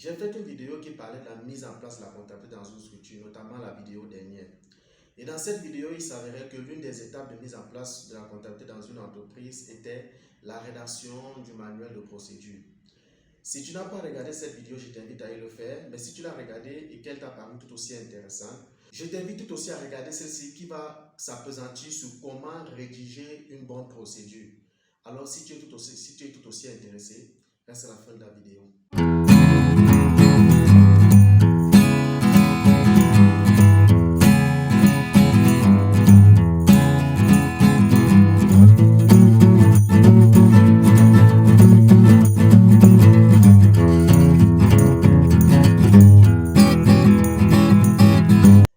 J'ai fait une vidéo qui parlait de la mise en place de la comptabilité dans une structure, notamment la vidéo dernière. Et dans cette vidéo, il s'avérait que l'une des étapes de mise en place de la comptabilité dans une entreprise était la rédaction du manuel de procédure. Si tu n'as pas regardé cette vidéo, je t'invite à y le faire. Mais si tu l'as regardée et qu'elle t'a paru tout aussi intéressante, je t'invite tout aussi à regarder celle-ci qui va s'appesantir sur comment rédiger une bonne procédure. Alors, si tu es tout aussi intéressé, reste à la fin de la vidéo.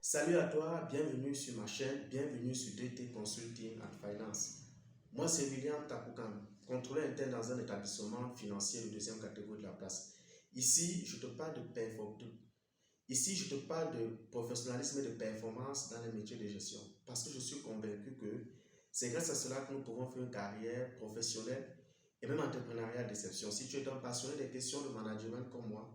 Salut à toi, bienvenue sur ma chaîne, bienvenue sur DT Consulting and Finance. Moi, c'est William Takoukan, contrôleur interne dans un établissement financier de deuxième catégorie de la place. Ici, je te parle de professionnalisme et de performance dans les métiers de gestion. Parce que je suis convaincu que c'est grâce à cela que nous pouvons faire une carrière professionnelle et même entrepreneuriale d'exception. Si tu es un passionné des questions de management comme moi,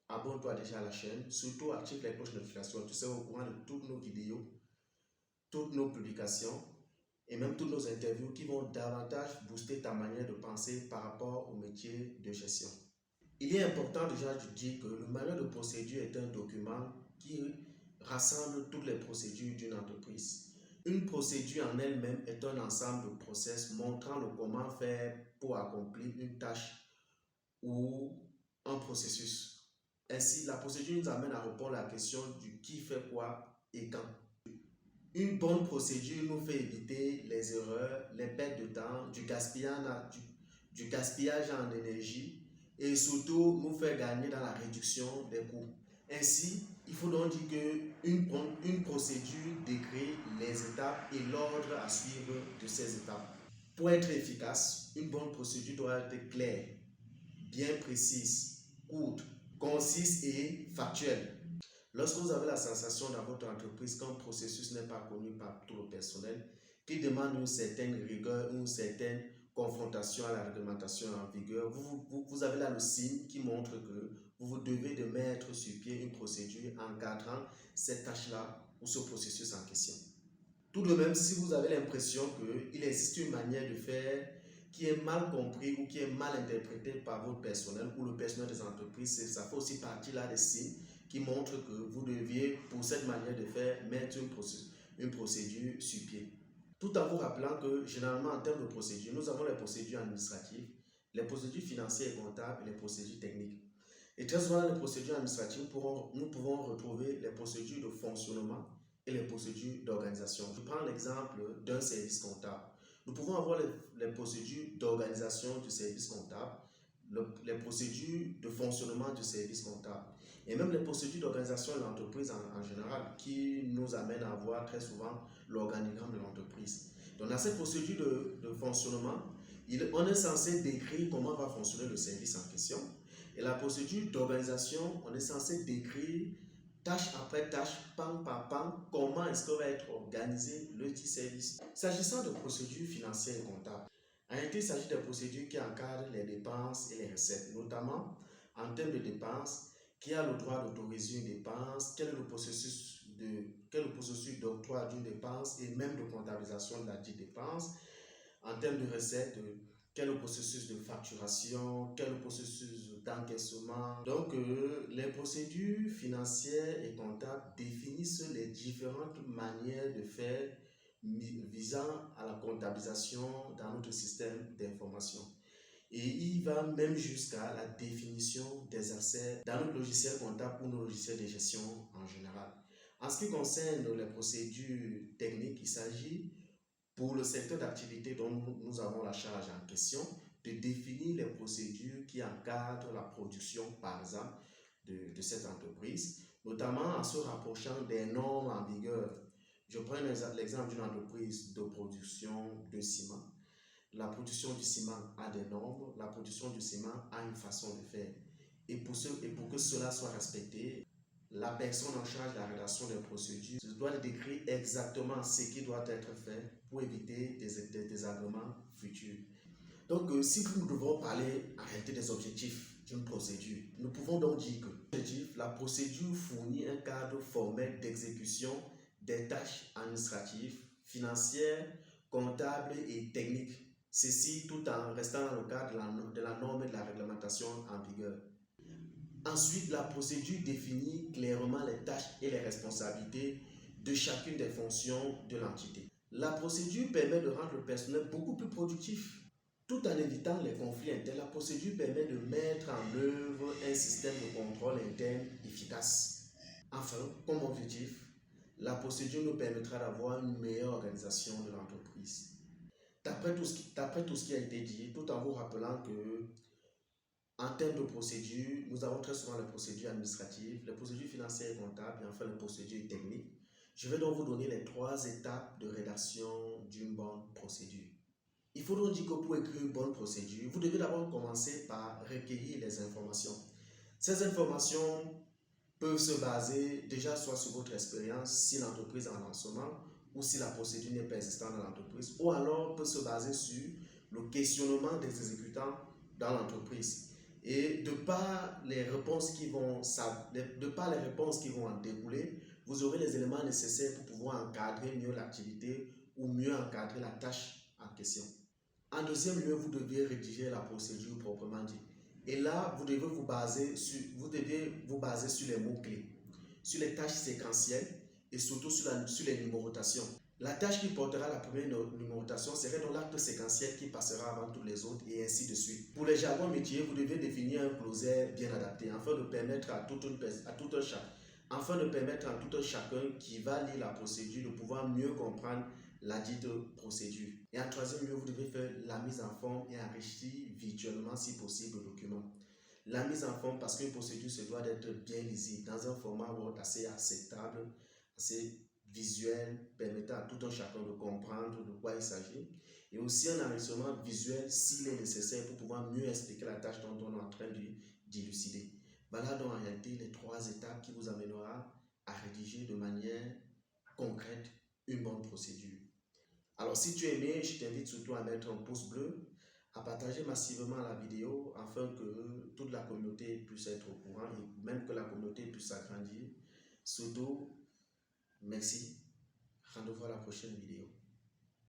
abonne-toi déjà à la chaîne, surtout active les cloches de notification, tu seras au courant de toutes nos vidéos, toutes nos publications et même toutes nos interviews qui vont davantage booster ta manière de penser par rapport au métier de gestion. Il est important déjà de dire que le manuel de procédure est un document qui rassemble toutes les procédures d'une entreprise. Une procédure en elle-même est un ensemble de process montrant le comment faire pour accomplir une tâche ou un processus. Ainsi, la procédure nous amène à répondre à la question du qui fait quoi et quand. Une bonne procédure nous fait éviter les erreurs, les pertes de temps, du gaspillage en énergie et surtout nous fait gagner dans la réduction des coûts. Ainsi, il faut donc dire qu'une procédure décrit les étapes et l'ordre à suivre de ces étapes. Pour être efficace, une bonne procédure doit être claire, bien précise, courte, concise et factuelle. Lorsque vous avez la sensation dans votre entreprise qu'un processus n'est pas connu par tout le personnel, qui demande une certaine rigueur, une certaine confrontation à la réglementation en vigueur, vous avez là le signe qui montre que vous devez de mettre sur pied une procédure encadrant cette tâche-là ou ce processus en question. Tout de même, si vous avez l'impression qu'il existe une manière de faire qui est mal compris ou qui est mal interprété par votre personnel ou le personnel des entreprises, ça fait aussi partie là des signes qui montrent que vous deviez, pour cette manière de faire, mettre une procédure sur pied. Tout en vous rappelant que, généralement, en termes de procédures, nous avons les procédures administratives, les procédures financières et comptables et les procédures techniques. Et très souvent, dans les procédures administratives, nous pouvons retrouver les procédures de fonctionnement et les procédures d'organisation. Je prends l'exemple d'un service comptable. Nous pouvons avoir les procédures d'organisation du service comptable, les procédures de fonctionnement du service comptable et même les procédures d'organisation de l'entreprise en général qui nous amènent à voir très souvent l'organigramme de l'entreprise. Donc dans cette procédure de fonctionnement, on est censé décrire comment va fonctionner le service en question. Et la procédure d'organisation, on est censé décrire tâche après tâche, pan par pan, comment est-ce que va être organisé le petit service. S'agissant de procédures financières et comptables, en réalité, il s'agit de procédures qui encadrent les dépenses et les recettes, notamment en termes de dépenses, qui a le droit d'autoriser une dépense, quel est le processus d'octroi d'une dépense et même de comptabilisation de la dite dépense. En termes de recettes, quel est le processus de facturation, quel est le processus d'encaissement. Donc, les procédures financières et comptables définissent les différentes manières de faire visant à la comptabilisation dans notre système d'information. Et il va même jusqu'à la définition des assets dans notre logiciel comptable ou nos logiciels de gestion en général. En ce qui concerne les procédures techniques, il s'agit pour le secteur d'activité dont nous avons la charge en question, de définir les procédures qui encadrent la production, par exemple, de cette entreprise, notamment en se rapprochant des normes en vigueur. Je prends l'exemple d'une entreprise de production de ciment. La production du ciment a des normes, la production du ciment a une façon de faire. Et pour que cela soit respecté, la personne en charge de la rédaction des procédures doit décrire exactement ce qui doit être fait pour éviter des désagréments futurs. Donc, si nous devons parler en réalité des objectifs d'une procédure. Nous pouvons donc dire que la procédure fournit un cadre formel d'exécution des tâches administratives, financières, comptables et techniques. Ceci tout en restant dans le cadre de la norme et de la réglementation en vigueur. Ensuite, la procédure définit clairement les tâches et les responsabilités de chacune des fonctions de l'entité. La procédure permet de rendre le personnel beaucoup plus productif. Tout en évitant les conflits internes, la procédure permet de mettre en œuvre un système de contrôle interne efficace. Enfin, comme objectif, la procédure nous permettra d'avoir une meilleure organisation de l'entreprise. D'après tout ce qui a été dit, tout en vous rappelant que en termes de procédures, nous avons très souvent les procédures administratives, les procédures financières et comptables et enfin les procédures techniques. Je vais donc vous donner les 3 étapes de rédaction d'une bonne procédure. Il faut donc dire que pour écrire une bonne procédure, vous devez d'abord commencer par recueillir les informations. Ces informations peuvent se baser déjà soit sur votre expérience, si l'entreprise est en lancement, ou si la procédure n'est pas existante dans l'entreprise, ou alors peut se baser sur le questionnement des exécutants dans l'entreprise. Et de par les réponses qui vont en découler, vous aurez les éléments nécessaires pour pouvoir encadrer mieux l'activité ou mieux encadrer la tâche en question. En deuxième lieu, vous devez rédiger la procédure proprement dit. Et là, vous devez vous baser sur les mots-clés, sur les tâches séquentielles et surtout sur les numérotations. La tâche qui portera la première numérotation serait donc l'acte séquentiel qui passera avant tous les autres et ainsi de suite. Pour les jargons métiers, vous devez définir un glossaire bien adapté afin de permettre à tout un chacun qui va lire la procédure de pouvoir mieux comprendre la dite procédure. Et en troisième lieu, vous devez faire la mise en forme et enrichir virtuellement si possible le document. La mise en forme parce qu'une procédure se doit d'être bien lisible dans un format Word assez acceptable, assez visuel, permettant à tout un chacun de comprendre de quoi il s'agit. Et aussi un enrichissement visuel s'il est nécessaire pour pouvoir mieux expliquer la tâche dont on est en train d'élucider. Voilà donc en réalité les 3 étapes qui vous amènera à rédiger de manière concrète une bonne procédure. Alors si tu as aimé, je t'invite surtout à mettre un pouce bleu, à partager massivement la vidéo afin que toute la communauté puisse être au courant et même que la communauté puisse s'agrandir. Surtout, merci. Rendez-vous à la prochaine vidéo.